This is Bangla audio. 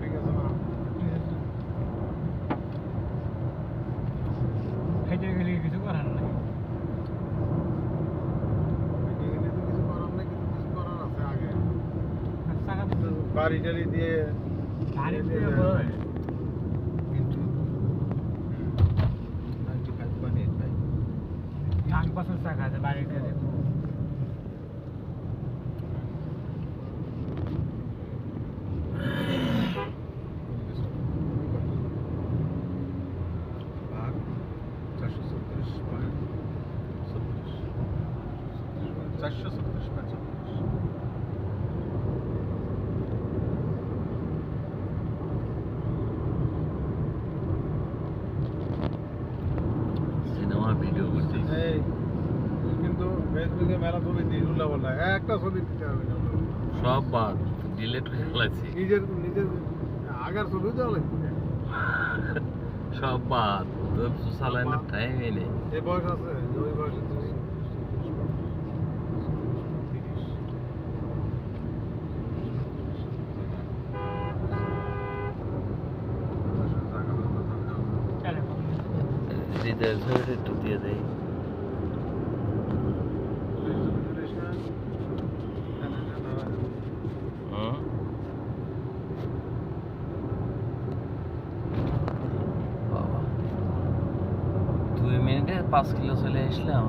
ঠিক আছে না হেঁটে গেলে কিছু করার নাই। এখানে তো কিছু করার নাই, কিন্তু কিছু করার আছে আগে। চাকা বাড়ি টাড়ি দিয়ে গাড়ি দিয়ে বড় হয়। কিন্তু 95.8 ভাই। ডান পাশের চাকা আছে বাড়িতে দেখো। ভাগ 436.36 436.36 সিনেমা ভিডিও করছিস? এই কিন্তু ফেসবুকে মেলা ছবি দিই উল্লা বললা একটা ছবি দিতে হবে না সব বাদ ডিলিট হয়ে গেছে, নিজের নিজের আগের ছবি দেওয়া লাগবে সব বাদ। তো চালানোর টাইমই নেই। এই বয়স আছে যে ওই বয়সে তুমি চলে হৃদয়ের ছবিটা একটু দিয়ে দেয়। বাবা 2 মিনিটে 5 কিলো চলে আসলাম।